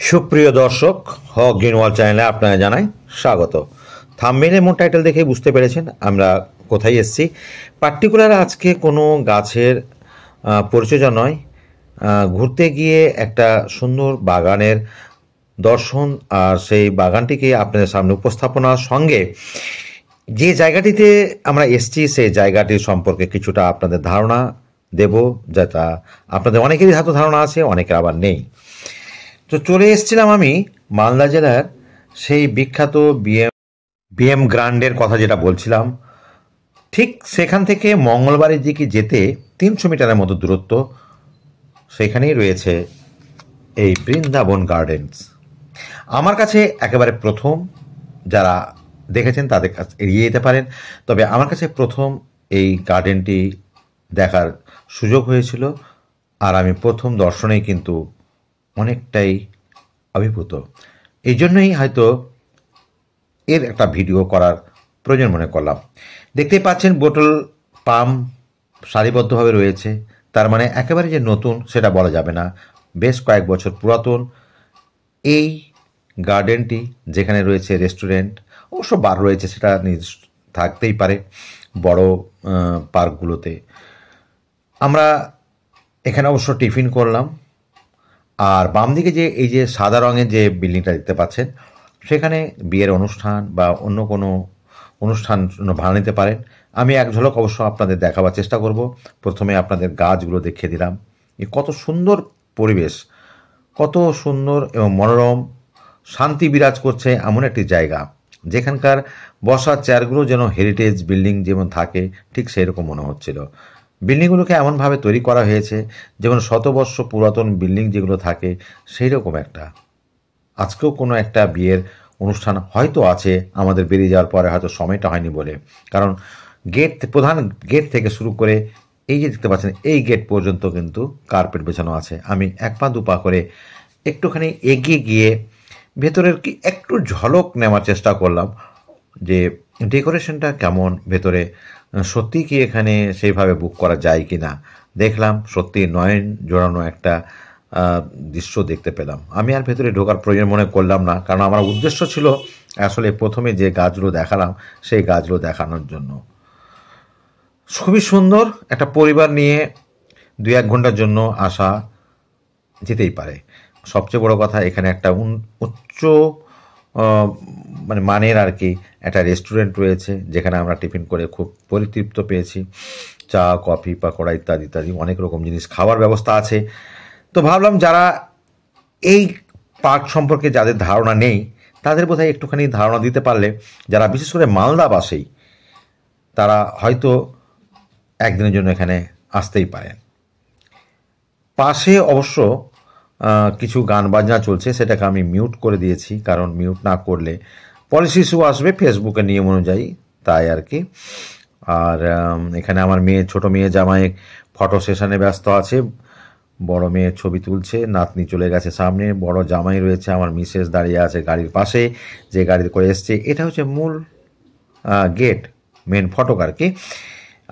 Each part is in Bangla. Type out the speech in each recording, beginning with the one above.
সুপ্রিয় দর্শক, হক গ্রিন ওয়াল চ্যানেলে আপনারা জানাই স্বাগত। থাম্বনেল এবং টাইটেল দেখেই বুঝতে পেরেছেন আমরা কোথায় এসেছি। পার্টিকুলার আজকে কোনো গাছের পরিচর্যা নয়, ঘুরতে গিয়ে একটা সুন্দর বাগানের দর্শন আর সেই বাগানটিকে আপনাদের সামনে উপস্থাপনার সঙ্গে যে জায়গাটিতে আমরা এসেছি সেই জায়গাটির সম্পর্কে কিছুটা আপনাদের ধারণা দেব, যেটা আপনাদের অনেকেরই হয়তো ধারণা আছে, অনেকের আবার নেই। তো চলে এসেছিলাম আমি মালদা জেলার সেই বিখ্যাত বিএম গ্রান্ডের কথা যেটা বলছিলাম, ঠিক সেখান থেকে মঙ্গলবারের দিকে যেতে 300 মিটারের মতো দূরত্ব, সেখানেই রয়েছে এই বৃন্দাবন গার্ডেন্স। আমার কাছে একেবারে প্রথম, যারা দেখেছেন তাদের কাছে এড়িয়ে যেতে পারেন, তবে আমার কাছে প্রথম এই গার্ডেনটি দেখার সুযোগ হয়েছিল, আর আমি প্রথম দর্শনেই কিন্তু অনেকটাই অভিভূত। এই জন্যই হয়তো এর একটা ভিডিও করার প্রয়োজন মনে করলাম। দেখতেই পাচ্ছেন বোতল পাম্প সারিবদ্ধভাবে রয়েছে, তার মানে একেবারে যে নতুন সেটা বলা যাবে না, বেশ কয়েক বছর পুরাতন এই গার্ডেনটি। যেখানে রয়েছে রেস্টুরেন্ট, অবশ্য বার রয়েছে, সেটা থাকতেই পারে বড় পার্কগুলোতে। আমরা এখানে অবশ্য টিফিন করলাম, আর বাম দিকে যে এই যে সাদা রঙের যে বিল্ডিংটা দেখতে পাচ্ছেন, সেখানে বিয়ের অনুষ্ঠান বা অন্য কোনো অনুষ্ঠান ভাড়া নিতে পারেন। আমি এক ঝলক অবশ্য আপনাদের দেখাবার চেষ্টা করব। প্রথমে আপনাদের গাছগুলো দেখিয়ে দিলাম, কত সুন্দর পরিবেশ, কত সুন্দর এবং মনোরম, শান্তি বিরাজ করছে এমন একটি জায়গা, যেখানকার বসার চেয়ারগুলো যেন হেরিটেজ বিল্ডিং যেমন থাকে ঠিক সেই রকম মনে হচ্ছিল। বিল্ডিংগুলোকে এমনভাবে তৈরি করা হয়েছে যেমন শতবর্ষ পুরাতন বিল্ডিং যেগুলো থাকে সেই রকম একটা। আজকেও কোনো একটা বিয়ের অনুষ্ঠান হয়তো আছে, আমাদের বেরিয়ে যাওয়ার পরে হয়তো সময়টা হয়নি বলে, কারণ প্রধান গেট থেকে শুরু করে এই যে দেখতে পাচ্ছেন এই গেট পর্যন্ত কিন্তু কার্পেট বেছানো আছে। আমি এক পা দু পা করে একটুখানি এগিয়ে গিয়ে ভেতরের কি একটু ঝলক নেওয়ার চেষ্টা করলাম, যে ডেকোরেশনটা কেমন ভেতরে, সত্যি কি এখানে সেইভাবে বুক করা যায় কি না। দেখলাম সত্যি নয়ন জোড়ানো একটা দৃশ্য দেখতে পেলাম। আমি আর ভেতরে ঢোকার প্রয়োজন মনে করলাম না, কারণ আমার উদ্দেশ্য ছিল আসলে প্রথমে যে গাছগুলো দেখালাম সেই গাছগুলো দেখানোর জন্য। খুবই সুন্দর একটা পরিবার নিয়ে 2-1 ঘন্টার জন্য আসা যেতেই পারে। সবচেয়ে বড় কথা, এখানে একটা উচ্চ মানের আর কি একটা রেস্টুরেন্ট রয়েছে, যেখানে আমরা টিফিন করে খুব পরিতৃপ্ত পেয়েছি। চা, কফি, পাকোড়া ইত্যাদি ইত্যাদি অনেক রকম জিনিস খাওয়ার ব্যবস্থা আছে। তো ভাবলাম যারা এই পার্ক সম্পর্কে যাদের ধারণা নেই তাদের বোধহয় একটুখানি ধারণা দিতে পারলে, যারা বিশেষ করে মালদাবাসী তারা হয়তো একদিনের জন্য এখানে আসতেই পারেন। পাশে অবশ্য কিছু গান বাজনা চলছে, সেটাকে আমি মিউট করে দিয়েছি, কারণ মিউট না করলে পলিসি ইস্যু আসবে ফেসবুকের নিয়ম অনুযায়ী, তাই আর কি। আর এখানে আমার ছোট মেয়ে জামাই ফটো সেশনে ব্যস্ত আছে, বড় মেয়ের ছবি তুলছে, নাতনি চলে গেছে সামনে, বড় জামাই রয়েছে, আমার মিসেস দাঁড়িয়ে আছে গাড়ির পাশে, যে গাড়িতে করে এসছে। এটা হচ্ছে মূল গেট, মেন ফটক আর কি।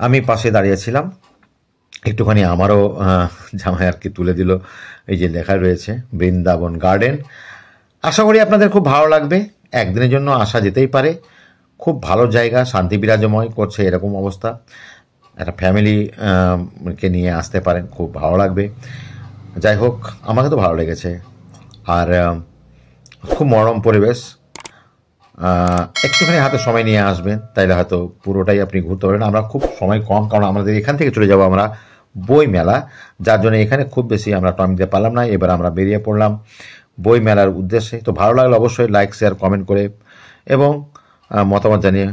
আমি পাশে দাঁড়িয়েছিলাম, একটুখানি আমারও জামাই আর কি তুলে দিল, এই যে লেখা রয়েছে বৃন্দাবন গার্ডেন। আশা করি আপনাদের খুব ভালো লাগবে, একদিনের জন্য আসা যেতেই পারে। খুব ভালো জায়গা, শান্তি বিরাজময় করছে এরকম অবস্থা। একটা ফ্যামিলি কে নিয়ে আসতে পারেন, খুব ভালো লাগবে। যাই হোক, আমাকে তো ভালো লেগেছে, আর খুব মনোরম পরিবেশ। একটুখানি হাতে সময় নিয়ে আসবেন, তাইলে হয়তো পুরোটাই আপনি ঘুরতে পারবেন। আমরা খুব সময় কম, কারণ আমাদের এখান থেকে চলে যাব আমরা বই মেলা, যার জন্য এখানে খুব বেশি আমরা টাইম দিতে পারলাম না। এবার আমরা বেরিয়ে পড়লাম বই মেলার উদ্দেশ্যে। তো ভালো লাগলে অবশ্যই লাইক, শেয়ার, কমেন্ট করে এবং মতামত জানিয়ে